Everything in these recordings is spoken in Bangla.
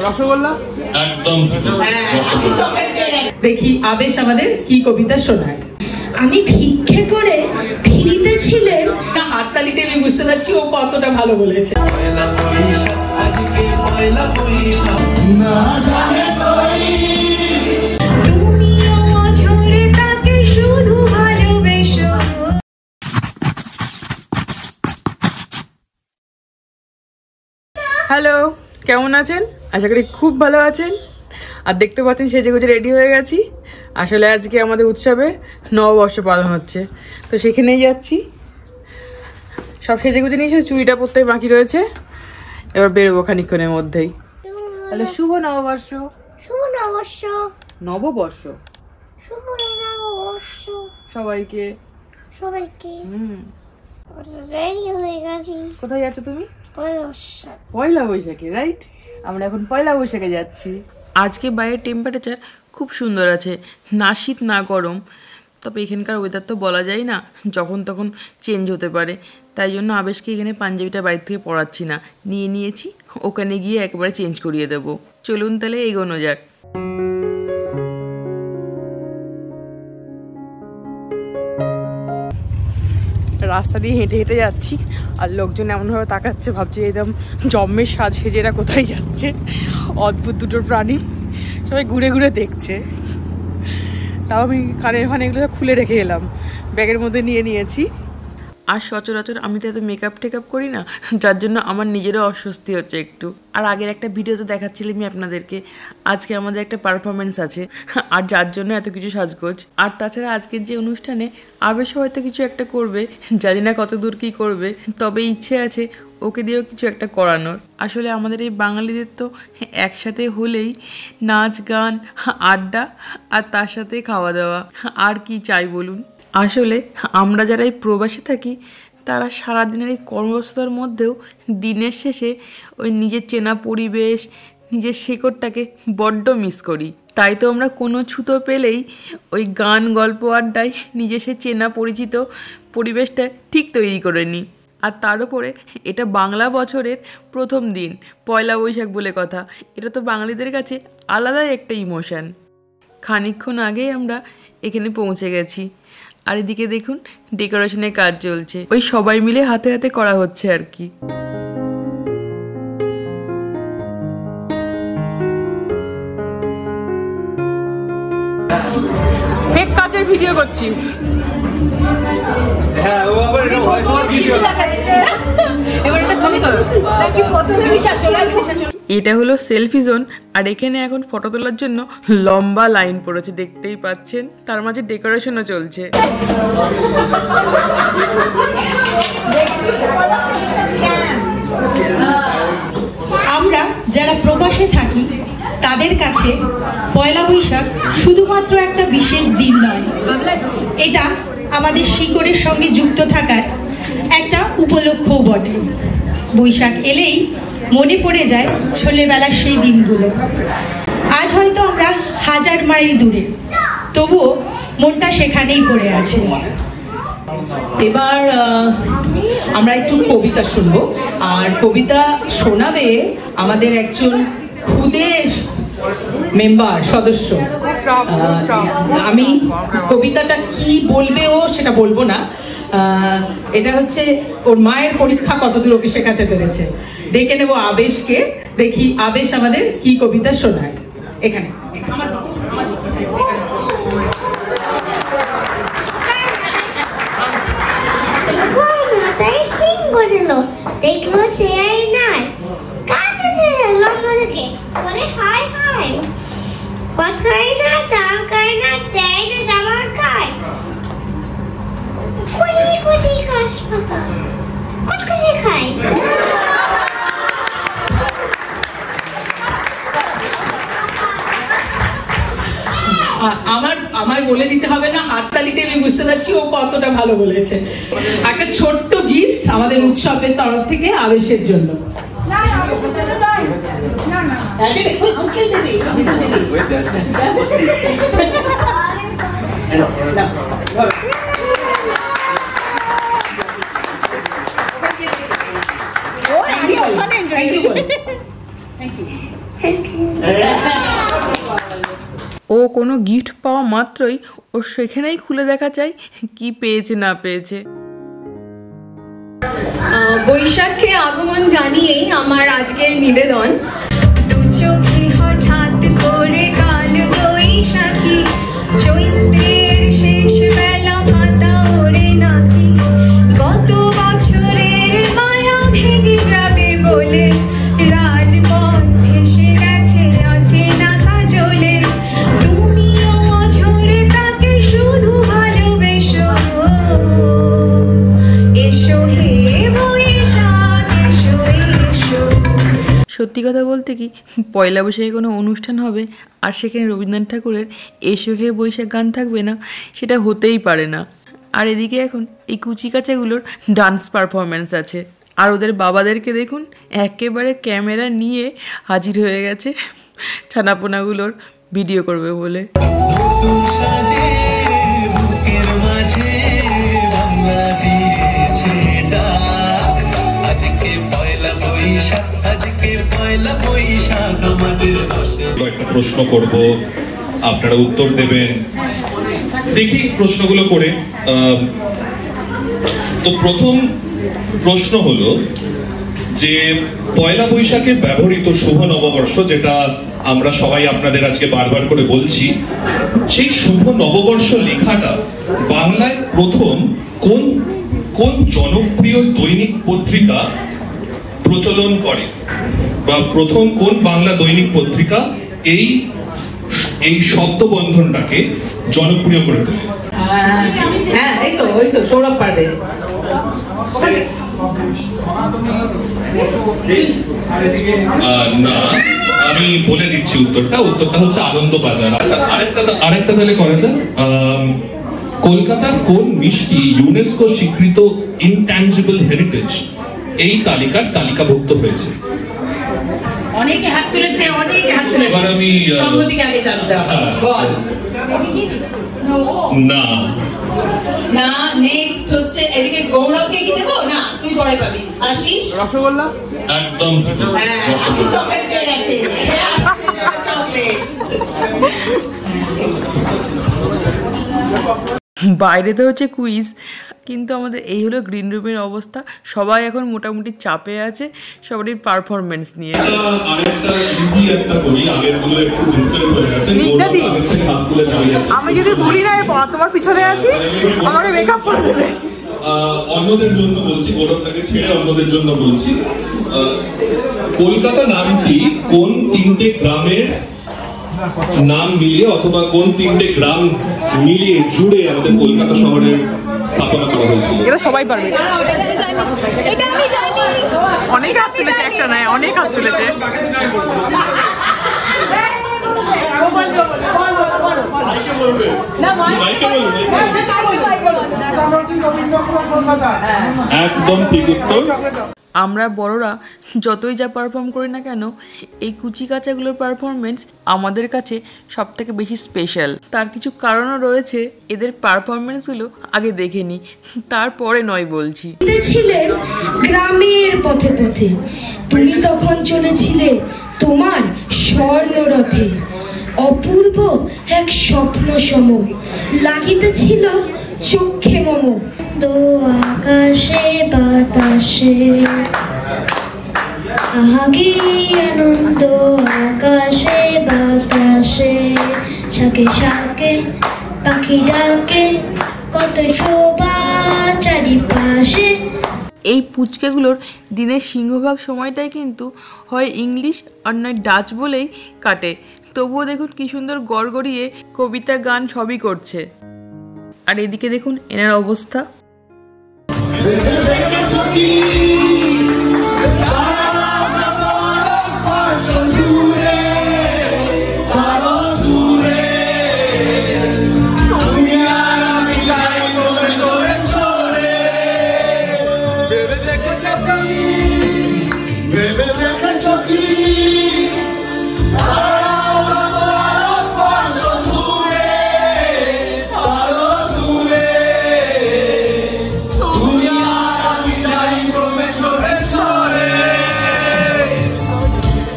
রসগোল্লা একদম দেখি আবেশ আমাদের কি কবিতা শোনায়। আমি ভিক্ষে করে ফিরিতে ছিলেন। হাততালিতে আমি বুঝতে পারছি ও কতটা ভালো বলেছে। হ্যালো, কেমন আছেন? আশা করি খুব ভালো আছেন। আর দেখতে পাচ্ছেন সেজেগুজে রেডি হয়ে গেছি। আসলে আজকে আমাদের উৎসবে নববর্ষ পালন হচ্ছে, তো সেখানেই যাচ্ছি। সব সেজেগুজে নিয়ে শুধু চুড়িটা পরতে বাকি রয়েছে, এবার বেরোবো খানিকক্ষণের মধ্যেই। তাহলে শুভ নববর্ষ। শুভ নববর্ষ। নববর্ষ শুভ নববর্ষ সবাইকে। সবাইকে রেডি হয়ে গেছি। কোথায় যাচ্ছ তুমি? পয়লা বৈশাখে, রাইট? আমরা এখন পয়লা বৈশাখে যাচ্ছি। আজকে বাইরের টেম্পারেচার খুব সুন্দর আছে, না শীত না গরম। তবে এখানকার ওয়েদার তো বলা যায় না, যখন তখন চেঞ্জ হতে পারে। তাই জন্য আবেশকে এখানে পাঞ্জাবিটা বাড়ির থেকে পরাচ্ছি না, নিয়ে নিয়েছি। ওখানে গিয়ে একেবারে চেঞ্জ করিয়ে দেবো। চলুন তাহলে এগোনো যাক। রাস্তা দিয়ে হেঁটে হেঁটে যাচ্ছি, আর লোকজন এমনভাবে তাকাচ্ছে, ভাবছে একদম জম্মের সাজ সেজে এরা কোথায় যাচ্ছে। অদ্ভুত দুটো প্রাণী, সবাই ঘুরে ঘুরে দেখছে। তাও আমি কানের ফানে এগুলো খুলে রেখে এলাম, ব্যাগের মধ্যে নিয়ে নিয়েছি। আর সচরাচর আমি তো এত মেকআপ টেকআপ করি না, যার জন্য আমার নিজেরও অস্বস্তি হচ্ছে একটু। আর আগের একটা ভিডিওতে দেখাচ্ছিলাম আপনাদেরকে, আজকে আমাদের একটা পারফরমেন্স আছে, আর যার জন্য এত কিছু সাজগোজ। আর তাছাড়া আজকের যে অনুষ্ঠানে আবেশ হয়তো কিছু একটা করবে, জানি না কত দূর কী করবে, তবে ইচ্ছে আছে ওকে দিয়েও কিছু একটা করানোর। আসলে আমাদের এই বাঙালিদের তো একসাথে হলেই নাচ গান আড্ডা, আর তার সাথে খাওয়া দাওয়া, আর কি চাই বলুন। আসলে আমরা যারা এই প্রবাসে থাকি, তারা সারাদিনের এই কর্মব্যস্ততার মধ্যেও দিনের শেষে ওই নিজের চেনা পরিবেশ, নিজের শেকড়টাকে বড্ড মিস করি। তাই তো আমরা কোনো ছুতো পেলেই ওই গান গল্প আড্ডায় নিজের সে চেনা পরিচিত পরিবেশটা ঠিক তৈরি করে নিই। আর তার উপরে এটা বাংলা বছরের প্রথম দিন, পয়লা বৈশাখ বলে কথা। এটা তো বাঙালিদের কাছে আলাদাই একটা ইমোশন। খানিকক্ষণ আগেই আমরা এখানে পৌঁছে গেছি, আর এদিকে দেখুন ডেকোরেশনের কাজ চলছে। ওই সবাই মিলে হাতে হাতে করা হচ্ছে আর কি। ফেক কাজের ভিডিও করছি। হ্যাঁ, ও আবার এটা ভয়েস ওভার ভিডিও লাগাচ্ছে। এবার এটা ছবি তোলো নাকি প্রথমে বিশাল চলে আসবে। এটা হলো সেলফি জোন, আর এখানে এখন ফটো তোলার জন্য লম্বা লাইন পড়েছে, দেখতেই পাচ্ছেন। তার মাঝে ডেকোরেশনও চলছে। আমরা যারা প্রবাসে থাকি তাদের কাছে পয়লা বৈশাখ শুধুমাত্র একটা বিশেষ দিন নয়, এটা আমাদের শিকড়ের সঙ্গে যুক্ত থাকার একটা উপলক্ষও বটে। বৈশাখ এলেই মনে পড়ে যায় ছোটবেলার সেই দিনগুলো। আজ হয়তো আমরা হাজার মাইল দূরে, তবুও মনটা সেখানেই পড়ে আছে। এবার আমরা একটু কবিতা শুনবো, আর কবিতা শোনাবে আমাদের একজন খুদে মেম্বার সদস্য। আমি কবিতাটা কি বলবে ও সেটা বলবো না। এটা হচ্ছে ওর মায়ের পরীক্ষা কতদূর ওকে শেখাতে পেরেছে। ডেকে নেবো আবেশকে, দেখি আবেশ আমাদের কি কবিতা শোনায়। এখানে দেখলো সে নাই কাঁদছে লম্বা দেখে বলে হায় হায়, ভাত খাই না, ডাল খাই না, দেয় না জামা খায়, কুচি কুচি ঘাস পাতা কুচকুচি খায়। আমার বলে দিতে হবে না, হাততালিতে আমি বুঝতে পারছি ও কতটা ভালো বলেছে। একটা ছোট্ট গিফট আমাদের উৎসবের তরফ থেকে আবেশের জন্য। Thank you. ও কোনো গিফট পাওয়া মাত্রই ও সেখানেই খুলে দেখা চাই কি পেয়েছে না পেয়েছে। বৈশাখকে আগমন জানিয়েই আমার আজকের নিবেদন। দু চোখে হঠাৎ করে কাল বৈশাখী, চৈত্রের শেষ বেলা মাতা ওরে নাকি, গত বছরের মায়া ভেঙে যাবে বলে রাজপথ ভেসে গেছে অচেনা কাজলে, তুমিও ঝরে তাকে শুধু ভালোবেসো, এসো হে বৈশাখ এসো এসো। সত্যি কথা বলতে কি, পয়লা বৈশাখে কোনো অনুষ্ঠান হবে আর সেখানে রবীন্দ্রনাথ ঠাকুরের এসো হে বৈশাখ গান থাকবে না, সেটা হতেই পারে না। আর এদিকে এখন এই কুচিকাচাগুলোর ডান্স পারফরমেন্স আছে, আর ওদের বাবাদেরকে দেখুন একেবারে ক্যামেরা নিয়ে হাজির হয়ে গেছে ছানাপোনাগুলোর ভিডিও করবে বলে। একটা প্রশ্ন করব, আপনারা উত্তর দেবেন, দেখি প্রশ্নগুলো করে। তো প্রথম প্রশ্ন হলো যে পয়লা বৈশাখে ব্যবহৃত শুভ নববর্ষ, যেটা আমরা সবাই আপনাদের আজকে বারবার করে বলছি, সেই শুভ নববর্ষ লেখাটা বাংলায় প্রথম কোন কোন জনপ্রিয় দৈনিক পত্রিকা প্রচলন করে, বা প্রথম কোন বাংলা দৈনিক পত্রিকা এই এই শব্দবন্ধনটাকে জনপ্রিয় করে তোলে? হ্যাঁ, এই তো সৌরভ পারবে। না, আমি বলে দিচ্ছি উত্তরটা হচ্ছে আনন্দবাজার। আচ্ছা, আরেকটা তাহলে করা যাক। কলকাতার কোন মিষ্টি ইউনেস্কো স্বীকৃত ইনট্যাঞ্জিবল হেরিটেজ এই তালিকার তালিকাভুক্ত হয়েছে? অনেকে হাত তুলেছে, এবার আমি সম্মতিকে আগে চান্স দাও, বল। না, নেক্সট হচ্ছে এদিকে গৌরবকে কি দেবো? না, তুই পরে পাবি। আশিস রসগোল্লা একদম, আশিস চকলেট পেয়ে গেছে, চকলেট। বাইরেতে হচ্ছে কুইজ, কিন্তু আমাদের এই হলো গ্রিন রুমের অবস্থা। সবাই এখন মোটামুটি চাপে আছে সবারই পারফরমেন্স নিয়ে। আমি যদি ভুলি না, তোমার পিছনে আছি, আমাকে মেকআপ করে দেবে। অন্যদের জন্য বলছি, গৌরবটাকে ছেড়ে অন্যদের জন্য বলছি। কলকাতা নামটি কোন তিনটে গ্রামের নাম মিলিয়ে অথবা কোন তিনটে গ্রাম মিলিয়ে জুড়ে আমাদের কলকাতা শহরের স্থাপনা করা হয়েছিল? এটা সবাই পারবে। অনেক হাত তুলেছে, একটা নয় অনেক হাত তুলেছে। একদম ঠিক উত্তর। আমরা বড়রা যতই যা পারফর্ম করি না কেন, এই কুচিকাচাগুলোর পারফরমেন্স আমাদের কাছে সব থেকে বেশি স্পেশাল। তার কিছু কারণও রয়েছে, এদের পারফরমেন্সগুলো আগে দেখে নি, তারপরে নয় বলছি। ছিলেন গ্রামের পথে পথে, তুমি তখন চলেছিলে তোমার স্বর্ণরথে, অপূর্ব এক স্বপ্ন সম লাগিতেছিল চোখে মম, তো আকাশে বাতাসে আহাগি আনন্দ, আকাশে বাতাসে শাকে শাকে পাখি ডাকে, কত শোভা চারিপাশে। এই পুচকেগুলোর দিনের সিংহভাগ সময়টাই কিন্তু হয় ইংলিশ আর নয় ডাচ বলেই কাটে, তবুও দেখুন কি সুন্দর গড়গড়িয়ে কবিতা গান সবই করছে। আর এদিকে দেখুন এনার অবস্থা।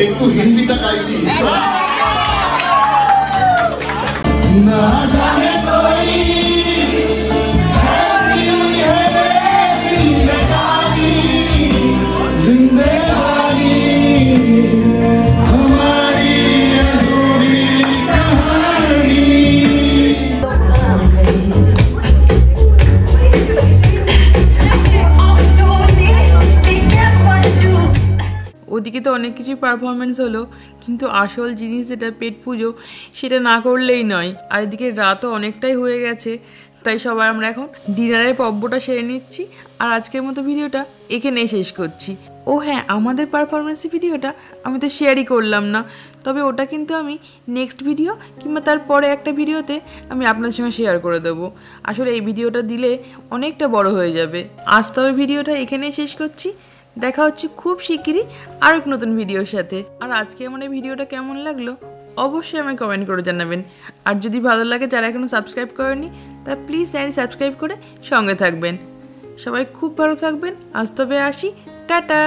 একটু হিন্দিটা গাইছি না জানে কোই जिंदगानी हमारी अधूरी कहानी। ওদিকে তো অনেক কিছু পারফরমেন্স হলো, কিন্তু আসল জিনিস যেটা পেট পুজো সেটা না করলেই নয়। আর এদিকে রাতও অনেকটাই হয়ে গেছে, তাই সবাই আমরা এখন ডিনারের পর্বটা সেরে নিচ্ছি। আর আজকের মতো ভিডিওটা এখানেই শেষ করছি। ও হ্যাঁ, আমাদের পারফরমেন্সের ভিডিওটা আমি তো শেয়ারই করলাম না, তবে ওটা কিন্তু আমি নেক্সট ভিডিও কিংবা তারপরে একটা ভিডিওতে আমি আপনাদের সঙ্গে শেয়ার করে দেবো। আসলে এই ভিডিওটা দিলে অনেকটা বড় হয়ে যাবে। আজ তবে ভিডিওটা এখানেই শেষ করছি। দেখা হচ্ছে খুব শিগগিরই আরেক নতুন ভিডিওর সাথে। আর আজকে আমার এই ভিডিওটা কেমন লাগলো অবশ্যই আমায় কমেন্ট করে জানাবেন। আর যদি ভালো লাগে, যারা এখনও সাবস্ক্রাইব করেনি তারা প্লিজ চ্যানেল সাবস্ক্রাইব করে সঙ্গে থাকবেন। সবাই খুব ভালো থাকবেন। আজ তবে আসি, টাটা।